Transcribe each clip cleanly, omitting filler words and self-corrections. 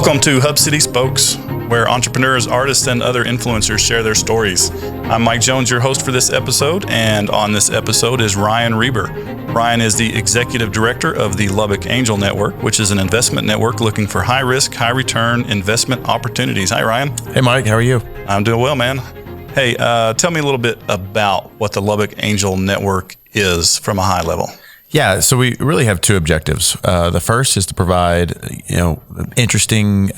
Welcome to Hub City Spokes, where entrepreneurs, artists, and other influencers share their stories. I'm Mike Jones, your host for this episode, and on this episode is Ryan Reber. Ryan is the executive director of the Lubbock Angel Network, which is an investment network looking for high-risk, high-return investment opportunities. Hi, Ryan. Hey, Mike. How are you? I'm doing well, man. Hey, tell me a little bit about what the Lubbock Angel Network is from a high level. Yeah, so we really have two objectives. The first is to provide, interesting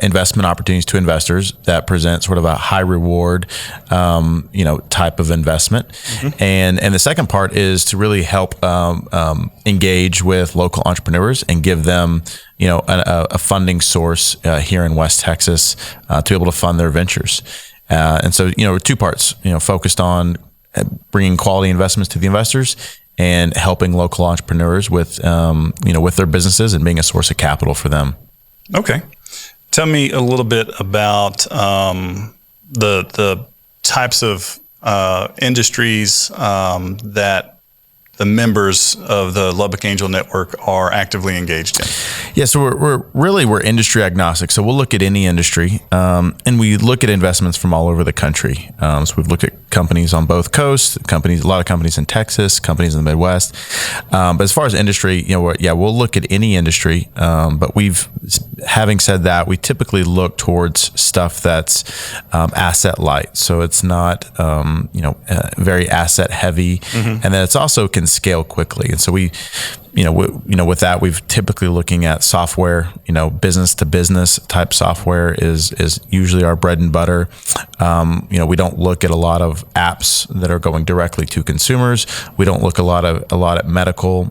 investment opportunities to investors that present sort of a high reward, type of investment, and the second part is to really help engage with local entrepreneurs and give them, a funding source here in West Texas to be able to fund their ventures. And so, two parts, focused on bringing quality investments to the investors and helping local entrepreneurs with, with their businesses and being a source of capital for them. Okay. Tell me a little bit about the types of industries that the members of the Lubbock Angel Network are actively engaged in. Yeah, so we're industry agnostic. So we'll look at any industry, and we look at investments from all over the country. So we've looked at companies on both coasts, a lot of companies in Texas, companies in the Midwest. But as far as industry, we'll look at any industry. But having said that, we typically look towards stuff that's asset light. So it's not very asset heavy, and then it's also can scale quickly. And so we, with that, we've typically looking at software, business to business type software is usually our bread and butter. We don't look at a lot of apps that are going directly to consumers. We don't look a lot at medical,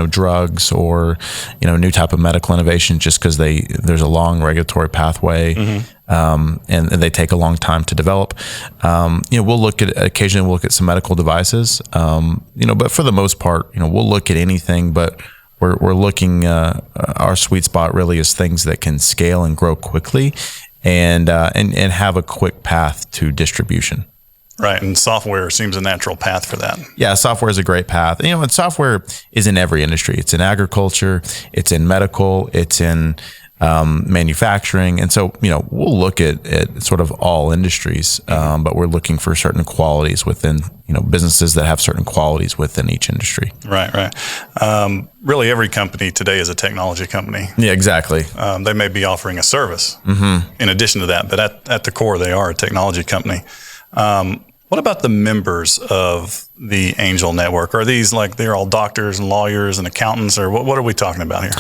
drugs or, new type of medical innovation just because there's a long regulatory pathway. And they take a long time to develop. Occasionally we'll look at some medical devices, but for the most part, we'll look at anything, but we're looking, our sweet spot really is things that can scale and grow quickly and have a quick path to distribution. Right, and software seems a natural path for that. Yeah, software is a great path. And software is in every industry. It's in agriculture, it's in medical, it's in manufacturing. And so, we'll look at sort of all industries, but we're looking for certain qualities within, businesses that have certain qualities within each industry. Right. Really, every company today is a technology company. Yeah, exactly. They may be offering a service in addition to that, but at the core, they are a technology company. What about the members of the Angel Network? Are these they're all doctors and lawyers and accountants, or what are we talking about here?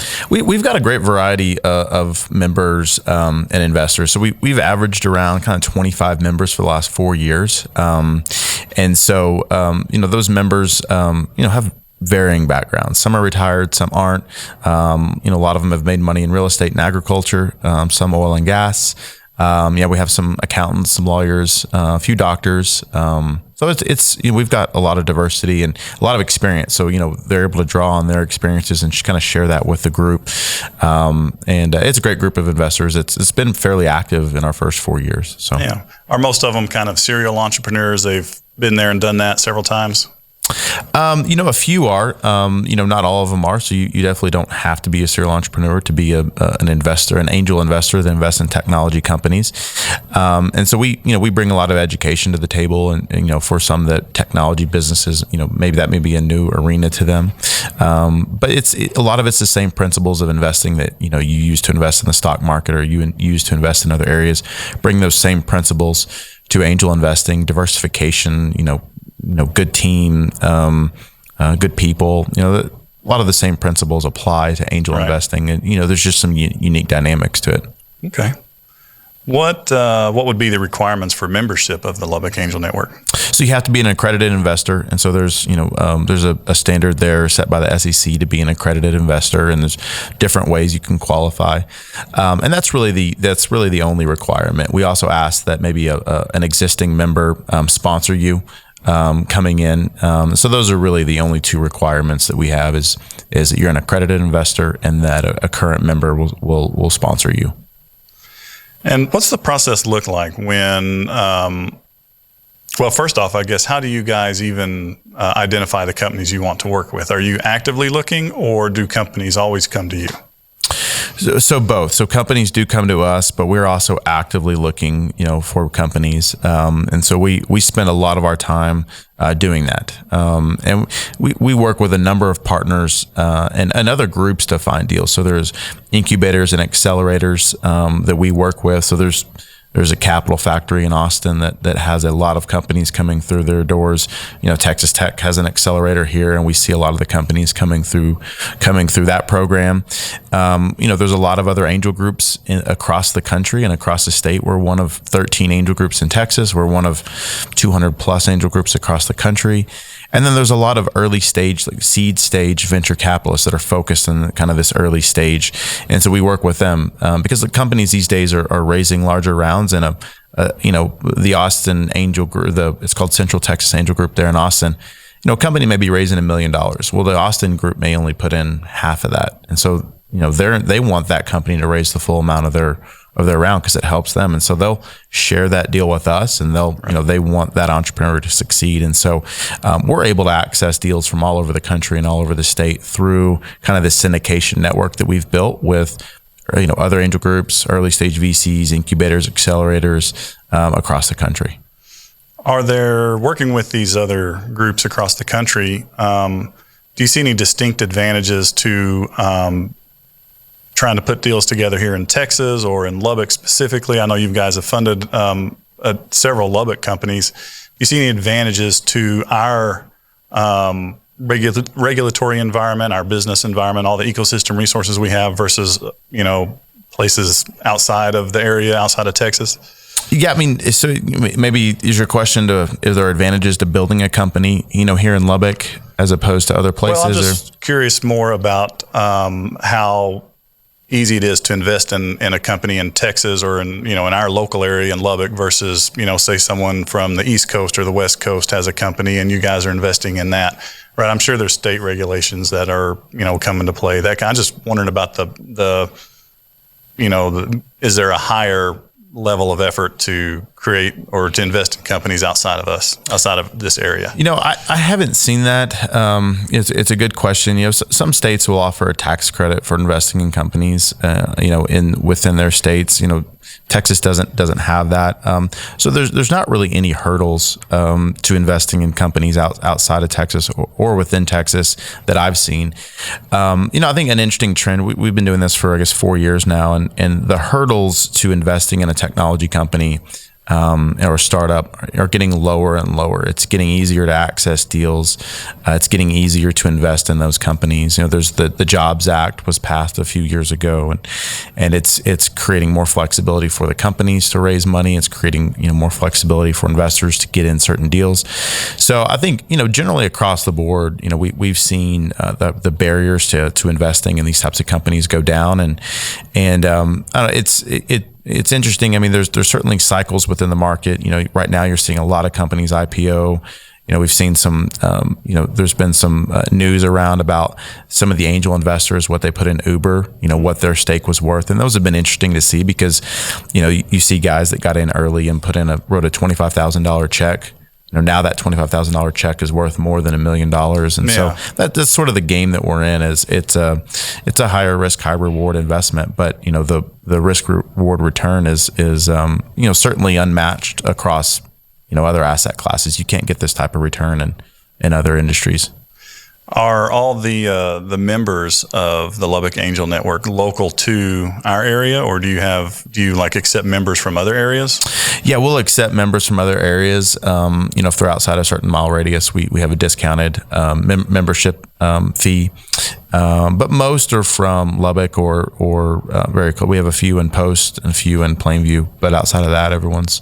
We've got a great variety of members and investors. So we've averaged around kind of 25 members for the last 4 years. And so, those members, have varying backgrounds. Some are retired, some aren't. A lot of them have made money in real estate and agriculture, some oil and gas. We have some accountants, some lawyers, a few doctors. So it's we've got a lot of diversity and a lot of experience. So, they're able to draw on their experiences and just kind of share that with the group. And it's a great group of investors. It's been fairly active in our first 4 years. So yeah. Are most of them kind of serial entrepreneurs? They've been there and done that several times? A few are, not all of them are. So you definitely don't have to be a serial entrepreneur to be an investor, an angel investor that invests in technology companies. And so we bring a lot of education to the table and for some that technology businesses, maybe that may be a new arena to them. But a lot of it's the same principles of investing that, you use to invest in the stock market or you use to invest in other areas. Bring those same principles to angel investing, diversification, good team, good people, a lot of the same principles apply to angel investing. And, there's just some unique dynamics to it. Okay. What would be the requirements for membership of the Lubbock Angel Network? So you have to be an accredited investor. And so there's a standard there set by the SEC to be an accredited investor. And there's different ways you can qualify. And that's really the only requirement. We also ask that maybe an existing member sponsor you coming in. So those are really the only two requirements that we have is that you're an accredited investor and that a current member will sponsor you. And what's the process look like when, first off, I guess, how do you guys even identify the companies you want to work with? Are you actively looking or do companies always come to you? So both. So companies do come to us, but we're also actively looking, for companies. And so we spend a lot of our time doing that. And we work with a number of partners and other groups to find deals. So there's incubators and accelerators that we work with. So there's a Capital Factory in Austin that has a lot of companies coming through their doors. Texas Tech has an accelerator here, and we see a lot of the companies coming through that program. There's a lot of other angel groups across the country and across the state. We're one of 13 angel groups in Texas. We're one of 200 plus angel groups across the country. And then there's a lot of early stage, like seed stage venture capitalists that are focused on kind of this early stage. And so we work with them because the companies these days are raising larger rounds. And the Austin Angel Group, it's called Central Texas Angel Group there in Austin. A company may be raising $1 million. Well, the Austin group may only put in half of that. And so, they want that company to raise the full amount of their round because it helps them. And so they'll share that deal with us, and they want that entrepreneur to succeed. And so we're able to access deals from all over the country and all over the state through kind of this syndication network that we've built with, other angel groups, early stage VCs, incubators, accelerators across the country. Are there, working with these other groups across the country, do you see any distinct advantages to trying to put deals together here in Texas or in Lubbock specifically? I know you guys have funded several Lubbock companies. Do you see any advantages to our regulatory environment, our business environment, all the ecosystem resources we have versus, places outside of the area, outside of Texas? Yeah, so maybe is your question is there advantages to building a company, here in Lubbock as opposed to other places? Well, I'm just curious more about how easy it is to invest in a company in Texas or in our local area in Lubbock versus, say someone from the East Coast or the West Coast has a company and you guys are investing in that, right? I'm sure there's state regulations that are, come into play. I'm just wondering about is there a higher level of effort to create or to invest in companies outside of this area? I haven't seen that. It's a good question. Some states will offer a tax credit for investing in companies, within their states. Texas doesn't have that. So there's not really any hurdles to investing in companies outside of Texas or within Texas that I've seen. I think an interesting trend, we've been doing this for, I guess, 4 years now, and the hurdles to investing in a technology company or startup are getting lower and lower. It's getting easier to access deals. It's getting easier to invest in those companies. There's the Jobs Act was passed a few years ago, and it's creating more flexibility for the companies to raise money. It's creating more flexibility for investors to get in certain deals. So I think generally across the board, we've seen the barriers to investing in these types of companies go down, and I don't know, it's interesting. There's certainly cycles within the market. Right now you're seeing a lot of companies IPO. We've seen some, there's been some news around about some of the angel investors, what they put in Uber, what their stake was worth. And those have been interesting to see because, you see guys that got in early and wrote a $25,000 check. Now that $25,000 check is worth more than $1 million. And so that's sort of the game that we're in. Is it's a higher risk, high reward investment, but the risk reward return is certainly unmatched across other asset classes. You can't get this type of return in other industries. Are all the members of the Lubbock Angel Network local to our area, or do you accept members from other areas? Yeah, we'll accept members from other areas. If they're outside a certain mile radius, we have a discounted membership fee. But most are from Lubbock or very close. We have a few in Post and a few in Plainview, but outside of that, everyone's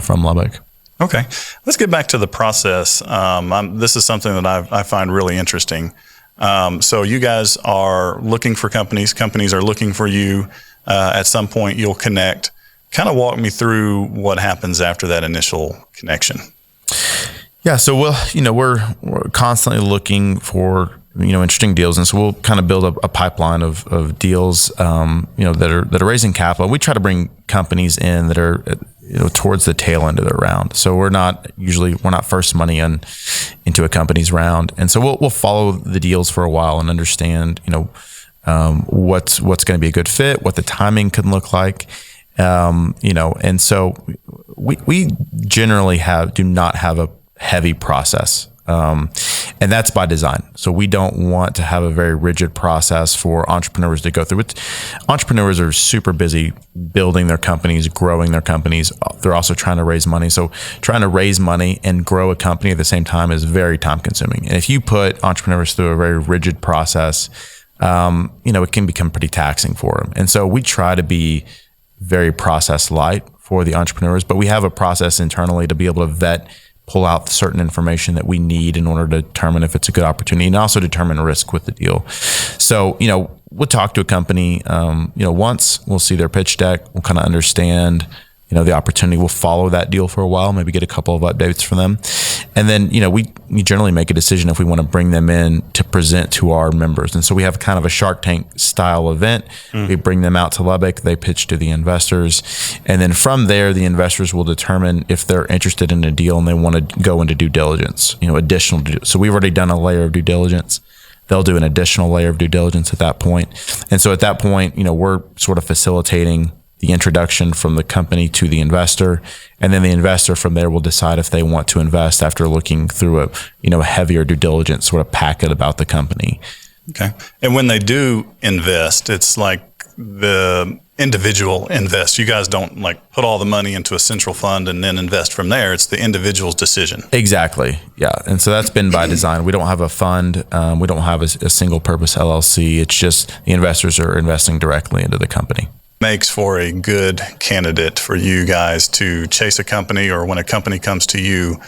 from Lubbock. Okay, let's get back to the process. This is something that I find really interesting. So you guys are looking for companies. Companies are looking for you. At some point, you'll connect. Kind of walk me through what happens after that initial connection. Yeah, so we're constantly looking for interesting deals, and so we'll kind of build a pipeline of deals that are raising capital. We try to bring companies in that are towards the tail end of their round. So we're not first money into a company's round, and so we'll follow the deals for a while and understand what's going to be a good fit, what the timing can look like. And so we generally do not have a heavy process. And that's by design. So we don't want to have a very rigid process for entrepreneurs to go through. Entrepreneurs are super busy building their companies, growing their companies. They're also trying to raise money. So trying to raise money and grow a company at the same time is very time consuming. And if you put entrepreneurs through a very rigid process, it can become pretty taxing for them. And so we try to be very process light for the entrepreneurs, but we have a process internally to be able to vet, pull out certain information that we need in order to determine if it's a good opportunity and also determine risk with the deal. So, we'll talk to a company, once. We'll see their pitch deck. We'll kind of understand, the opportunity. We'll follow that deal for a while, maybe get a couple of updates from them. And then, we generally make a decision if we want to bring them in to present to our members. And so we have kind of a Shark Tank style event. We bring them out to Lubbock. They pitch to the investors. And then from there, the investors will determine if they're interested in a deal and they want to go into due diligence, additional. So we've already done a layer of due diligence. They'll do an additional layer of due diligence at that point. And so at that point, we're sort of facilitating the introduction from the company to the investor, and then the investor from there will decide if they want to invest after looking through a heavier due diligence sort of packet about the company. Okay. And when they do invest, it's like the individual invest. You guys don't like put all the money into a central fund and then invest from there. It's the individual's decision. Exactly. Yeah. And so that's been by design. We don't have a fund. We don't have a single purpose LLC. It's just the investors are investing directly into the company. Makes for a good candidate for you guys to chase a company, or when a company comes to you,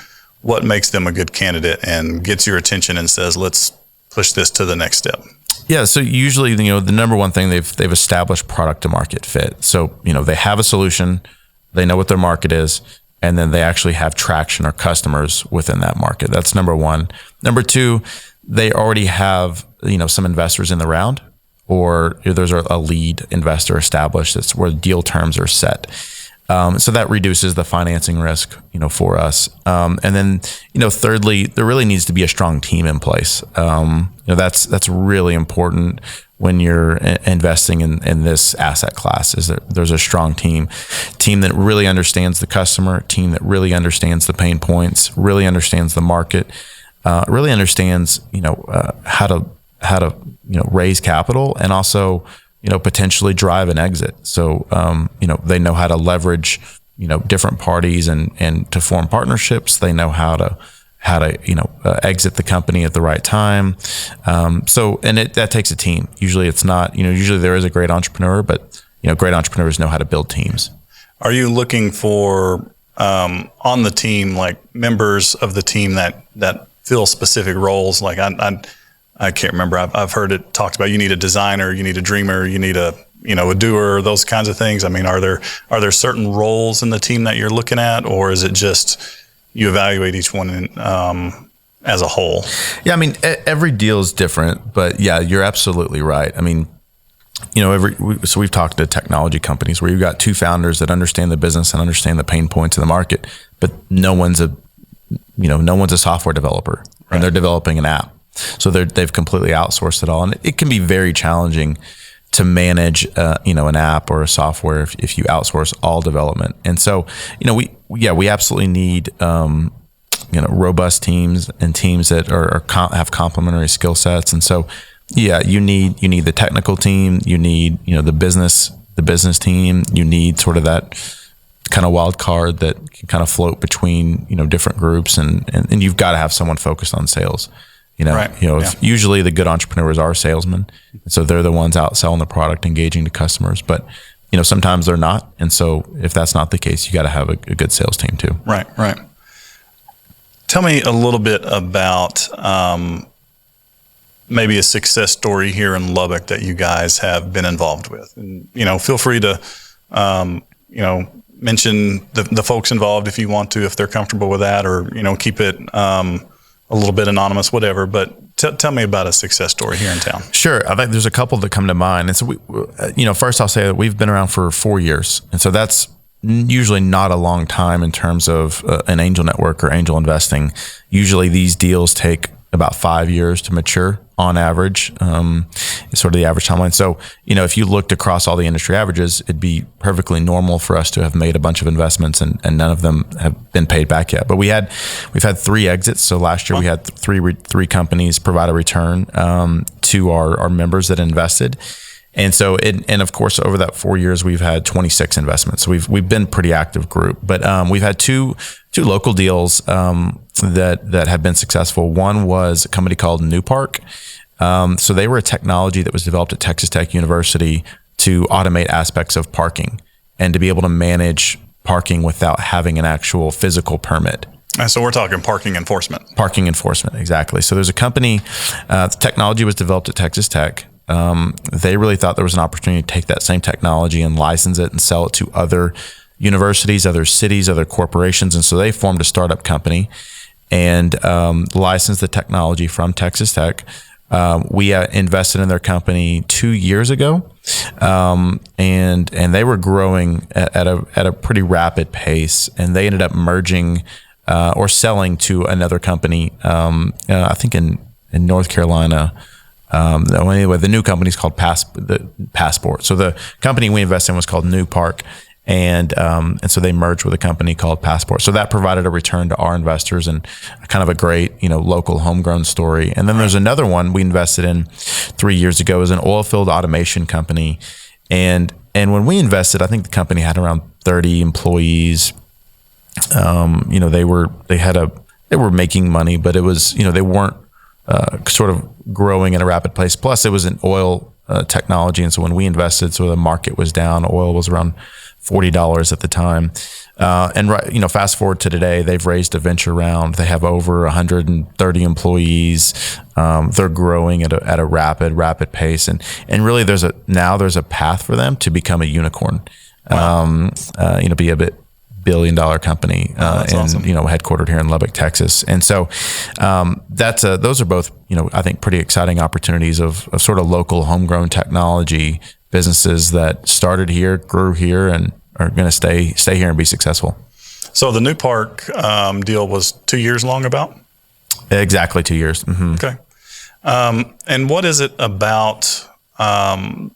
what makes them a good candidate and gets your attention and says, let's push this to the next step? Yeah. So usually, the number one thing they've established product to market fit. So, they have a solution, they know what their market is, and then they actually have traction or customers within that market. That's number one. Number two, they already have, some investors in the round, or there's a lead investor established. That's where deal terms are set. So that reduces the financing risk, for us. And then, thirdly, there really needs to be a strong team in place. That's really important when you're investing in this asset class, is that there's a strong team that really understands the customer, team that really understands the pain points, really understands the market, really understands, how to raise capital and also, potentially drive an exit. So, they know how to leverage, different parties and to form partnerships. They know how to exit the company at the right time. That takes a team. Usually it's not, usually there is a great entrepreneur, but, great entrepreneurs know how to build teams. Are you looking for, on the team, like members of the team that fill specific roles? Like I can't remember. I've heard it talked about. You need a designer, you need a dreamer, you need a doer, those kinds of things. I mean, are there certain roles in the team that you're looking at, or is it just you evaluate each one as a whole? Yeah, I mean, every deal is different, but yeah, you're absolutely right. I mean, so we've talked to technology companies where you've got two founders that understand the business and understand the pain points of the market, but no one's a software developer, and they're developing an app. So they've completely outsourced it all, and it can be very challenging to manage, an app or a software if you outsource all development. And so, we absolutely need, robust teams and teams that have complementary skill sets. And so, yeah, you need the technical team, you need, the business team, you need sort of that kind of wild card that can kind of float between, different groups, and you've got to have someone focused on sales. Usually the good entrepreneurs are salesmen. So they're the ones out selling the product, engaging the customers. But, sometimes they're not. And so if that's not the case, you got to have a good sales team too. Right. Tell me a little bit about maybe a success story here in Lubbock that you guys have been involved with. And, feel free to, mention the folks involved if you want to, if they're comfortable with that, or, keep it a little bit anonymous, whatever. But tell me about a success story here in town. Sure. I think there's a couple that come to mind. And so first I'll say that we've been around for 4 years. And so that's usually not a long time in terms of an angel network or angel investing. Usually these deals take about 5 years to mature. on average, is sort of the average timeline. So, if you looked across all the industry averages, it'd be perfectly normal for us to have made a bunch of investments and none of them have been paid back yet. But we've had 3 exits. So last year we had three companies provide a return to our members that invested. And so, and of course, over that 4 years, we've had 26 investments. So we've been a pretty active group, but we've had two local deals that have been successful. One was a company called New Park. So they were a technology that was developed at Texas Tech University to automate aspects of parking and to be able to manage parking without having an actual physical permit. And so we're talking parking enforcement. Parking enforcement, exactly. So there's a company, the technology was developed at Texas Tech. They really thought there was an opportunity to take that same technology and license it and sell it to other universities, other cities, other corporations. And so they formed a startup company and licensed the technology from Texas Tech. We invested in their company 2 years ago, and they were growing at a pretty rapid pace. And they ended up merging or selling to another company, I think in North Carolina. Anyway, the new company is called Passport. So the company we invested in was called New Park, and so they merged with a company called Passport. So that provided a return to our investors and kind of a great, local homegrown story. And then there's another one we invested in 3 years ago, is an oil field automation company. And when we invested, I think the company had around 30 employees. They were making money, but it was, they weren't sort of growing at a rapid pace. Plus, it was an oil technology, and so when we invested, so the market was down. Oil was around $40 at the time. Fast forward to today, they've raised a venture round. They have over 130 employees. They're growing at a rapid pace, and really there's a path for them to become a unicorn. Wow. Be a billion-dollar company, awesome. Headquartered here in Lubbock, Texas. And so those are both, I think pretty exciting opportunities of sort of local homegrown technology businesses that started here, grew here, and are going to stay here and be successful. So the New Park deal was 2 years long about? Exactly 2 years. Mm-hmm. Okay. And what is it about the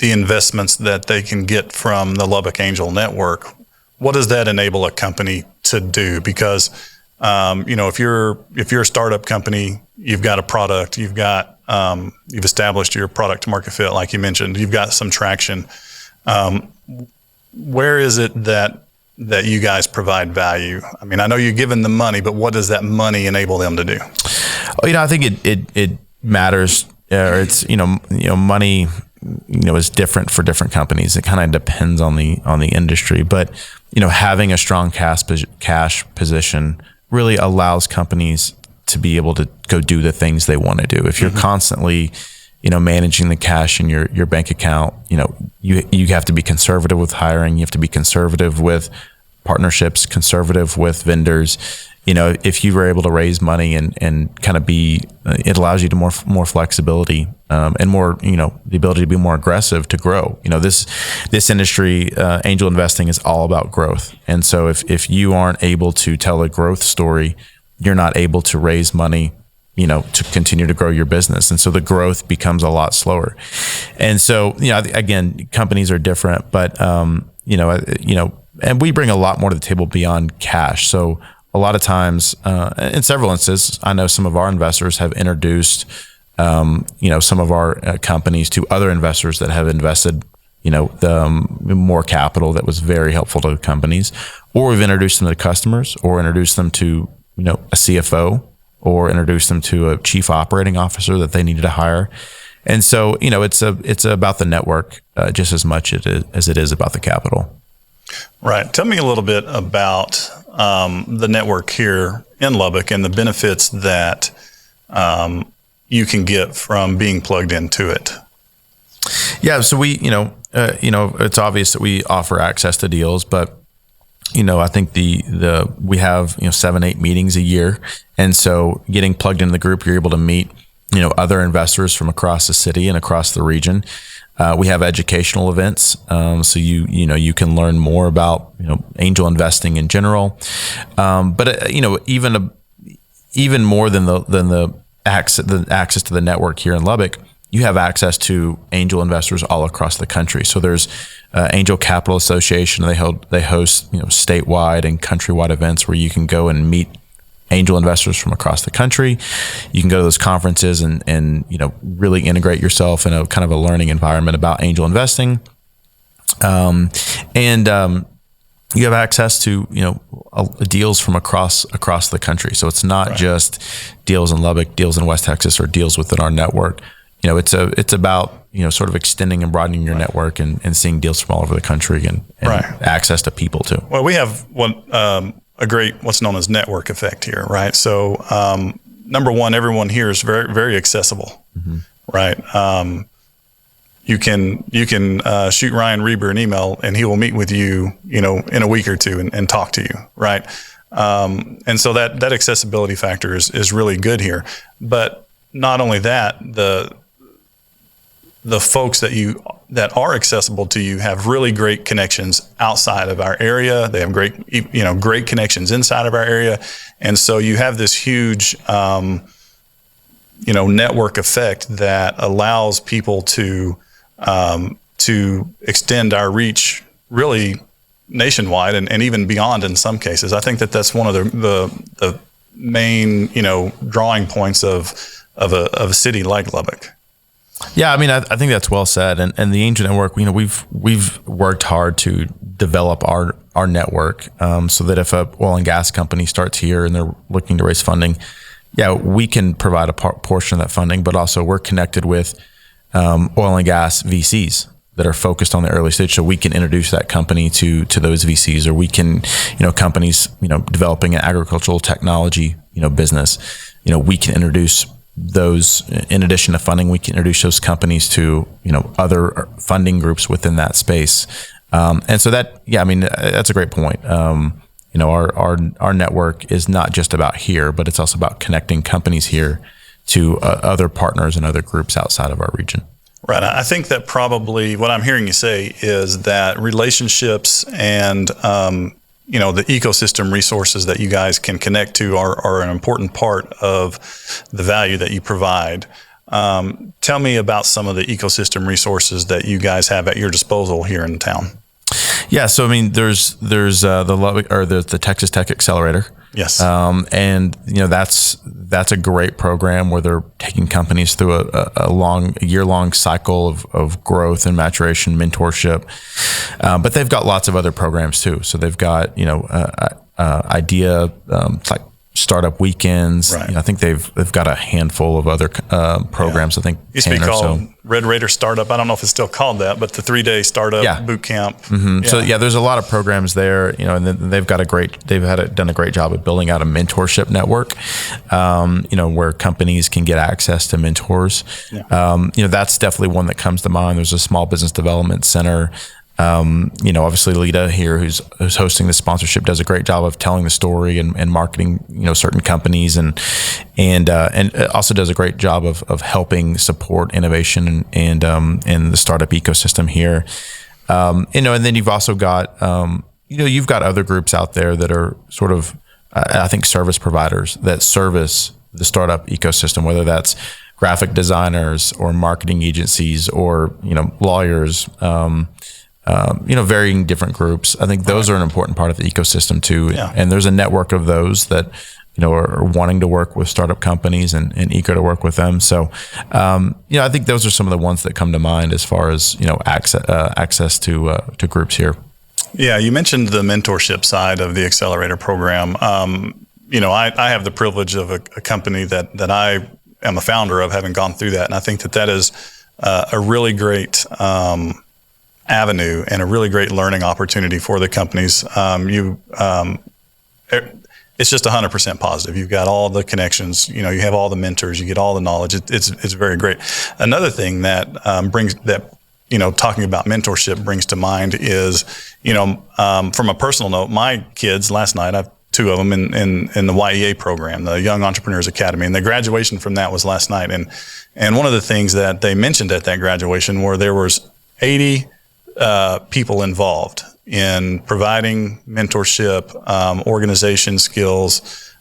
investments that they can get from the Lubbock Angel Network? What does that enable a company to do? Because, if you're a startup company, you've got a product, you've established your product to market fit, like you mentioned, you've got some traction. Where is it that you guys provide value? I mean, I know you're giving them money, but what does that money enable them to do? I think it matters. It's money is different for different companies. It kind of depends on the industry, but having a strong cash position really allows companies to be able to go do the things they want to do. If you're constantly managing the cash in your bank account, you have to be conservative with hiring. You have to be conservative with partnerships, conservative with vendors. If you were able to raise money and kind of it allows you to more flexibility and more, the ability to be more aggressive to grow. This industry, angel investing, is all about growth. And so if you aren't able to tell a growth story, you're not able to raise money, to continue to grow your business. And so the growth becomes a lot slower. And so, again, companies are different, but, and we bring a lot more to the table beyond cash. So a lot of times, in several instances, I know some of our investors have introduced, some of our companies to other investors that have invested, more capital that was very helpful to the companies, or we've introduced them to customers, or introduced them to, a CFO, or introduced them to a chief operating officer that they needed to hire. And so, it's about the network just as much as it is about the capital. Right. Tell me a little bit about the network here in Lubbock and the benefits that you can get from being plugged into it. Yeah. So we, it's obvious that we offer access to deals, but I think we have 7-8 meetings a year, and so getting plugged into the group, you're able to meet other investors from across the city and across the region. We have educational events, so you can learn more about angel investing in general. But even more than the access to the network here in Lubbock, you have access to angel investors all across the country. So there's Angel Capital Association. They host statewide and countrywide events where you can go and meet angel investors from across the country. You can go to those conferences and really integrate yourself in a kind of a learning environment about angel investing. You have access to deals from across the country. So it's not just deals in Lubbock, deals in West Texas, or deals within our network. It's about sort of extending and broadening your network and seeing deals from all over the country and access to people too. Well, we have a great what's known as network effect here, right? So number one, everyone here is very, very accessible, right? You can shoot Ryan Reber an email and he will meet with you, in a week or two and talk to you, right? And so that accessibility factor is really good here. But not only that, the folks that are accessible to you have really great connections outside of our area. They have great connections inside of our area, and so you have this huge network effect that allows people to extend our reach really nationwide and even beyond in some cases. I think that's one of the main drawing points of a city like Lubbock. Yeah, I mean, I think that's well said. And the Angel Network, we've worked hard to develop our network so that if a oil and gas company starts here and they're looking to raise funding, we can provide a portion of that funding, but also we're connected with oil and gas VCs that are focused on the early stage, so we can introduce that company to those VCs, or we can, companies, developing an agricultural technology, business, we can introduce those. In addition to funding, we can introduce those companies to other funding groups within that space, and so that's a great point. Our network is not just about here, but it's also about connecting companies here to other partners and other groups outside of our region. Right. I think that probably what I'm hearing you say is that relationships and the ecosystem resources that you guys can connect to are an important part of the value that you provide. Tell me about some of the ecosystem resources that you guys have at your disposal here in town. Yeah, so I mean, there's the Lubbock, or the Texas Tech Accelerator. Yes, and that's a great program where they're taking companies through a year-long cycle of growth and maturation, mentorship. But they've got lots of other programs too. So they've got idea like startup weekends. Right. I think they've got a handful of other programs. I think used to be called Red Raider Startup. I don't know if it's still called that, but the 3-day startup boot camp. Mm-hmm. So there's a lot of programs there. And then they've done a great job of building out a mentorship network. Where companies can get access to mentors. Yeah. That's definitely one that comes to mind. There's a small business development center. Obviously Lita here, who's hosting the sponsorship, does a great job of telling the story and marketing, certain companies and also does a great job of helping support innovation and the startup ecosystem here. And then you've also got, you've got other groups out there that are sort of, I think, service providers that service the startup ecosystem, whether that's graphic designers or marketing agencies or, lawyers, varying different groups. I think those are an important part of the ecosystem too. Yeah. And there's a network of those that, are wanting to work with startup companies and eager to work with them. So, I think those are some of the ones that come to mind as far as, access to groups here. Yeah. You mentioned the mentorship side of the Accelerator program. I have the privilege of a company that I am a founder of, having gone through that. And I think that is a really great, avenue and a really great learning opportunity for the companies. It's just 100% positive. You've got all the connections, you have all the mentors, you get all the knowledge. It's very great. Another thing that talking about mentorship brings to mind is, from a personal note, my kids last night, I've 2 of them in the YEA program, the Young Entrepreneurs Academy, and the graduation from that was last night. And one of the things that they mentioned at that graduation were there was 80 people involved in providing mentorship, organization skills,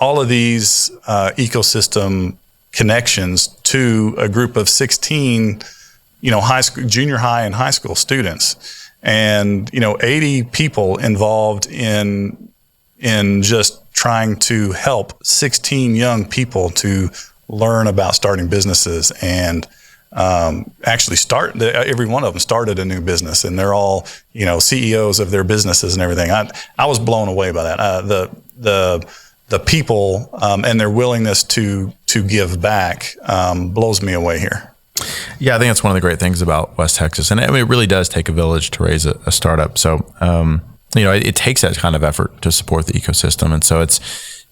all of these ecosystem connections to a group of 16, high school, junior high and high school students, and 80 people involved in just trying to help 16 young people to learn about starting businesses and actually every one of them started a new business, and they're all CEOs of their businesses and everything. I was blown away by that. The people and their willingness to give back blows me away here. Yeah, I think that's one of the great things about West Texas, and I mean, it really does take a village to raise a startup. So it takes that kind of effort to support the ecosystem, and so it's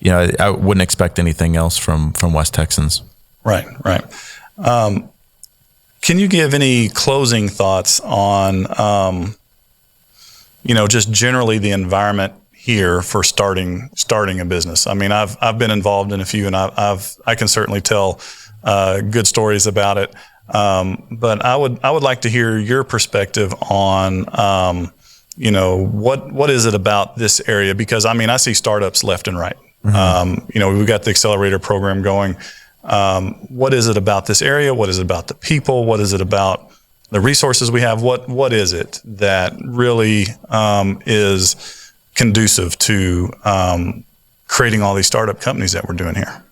I wouldn't expect anything else from West Texans. Right. Can you give any closing thoughts on just generally the environment here for starting a business? I mean, I've been involved in a few, and I can certainly tell good stories about it. But I would like to hear your perspective on what is it about this area? Because I mean, I see startups left and right. Mm-hmm. We've got the Accelerator program going. What is it about this area? What is it about the people? What is it about the resources we have? What is it that really is conducive to creating all these startup companies that we're doing here?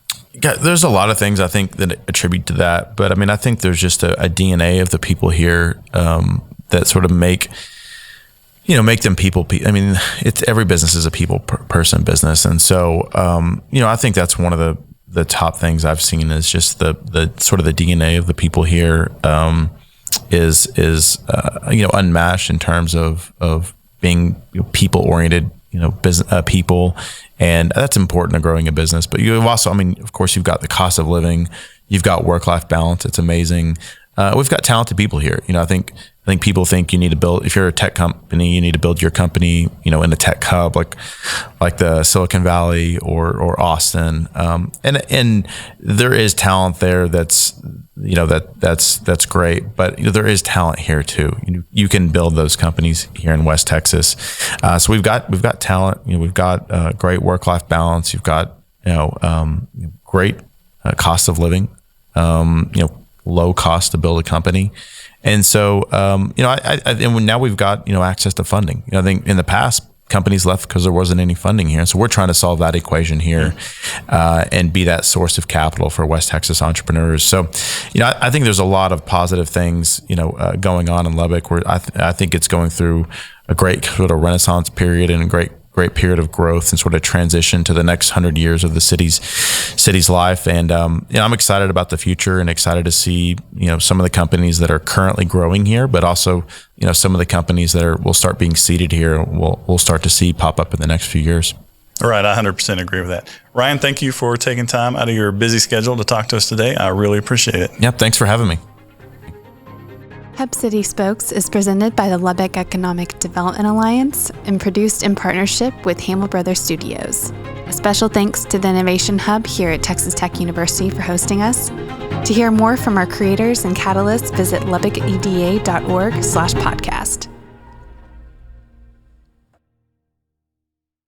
Yeah, there's a lot of things I think that attribute to that, but I mean, I think there's just a DNA of the people here that sort of make them people. I mean, every business is a people person business, and so I think that's one of the top things I've seen is just the sort of the DNA of the people here is unmatched in terms of being people oriented, business people. And that's important to growing a business. But you've also, I mean, of course, you've got the cost of living, you've got work-life balance. It's amazing. We've got talented people here. I think people think you need to build, if you're a tech company, you need to build your company, in a tech hub like the Silicon Valley or Austin. And there is talent there that's great, but there is talent here too. You can build those companies here in West Texas. So we've got talent. We've got great work-life balance. You've got great cost of living. Low cost to build a company, and so and now we've got access to funding. I think in the past companies left because there wasn't any funding here, and so we're trying to solve that equation here and be that source of capital for West Texas entrepreneurs. So I think there's a lot of positive things going on in Lubbock, where I think it's going through a great sort of renaissance period and a great period of growth and sort of transition to the next 100 years of the city's life. And I'm excited about the future and excited to see some of the companies that are currently growing here, but also some of the companies that will start being seeded here. We'll start to see pop up in the next few years. All right, I 100% agree with that. Ryan, thank you for taking time out of your busy schedule to talk to us today. I really appreciate it. Yep, thanks for having me. Hub City Spokes is presented by the Lubbock Economic Development Alliance and produced in partnership with Hamill Brothers Studios. A special thanks to the Innovation Hub here at Texas Tech University for hosting us. To hear more from our creators and catalysts, visit lubbockeda.org/podcast.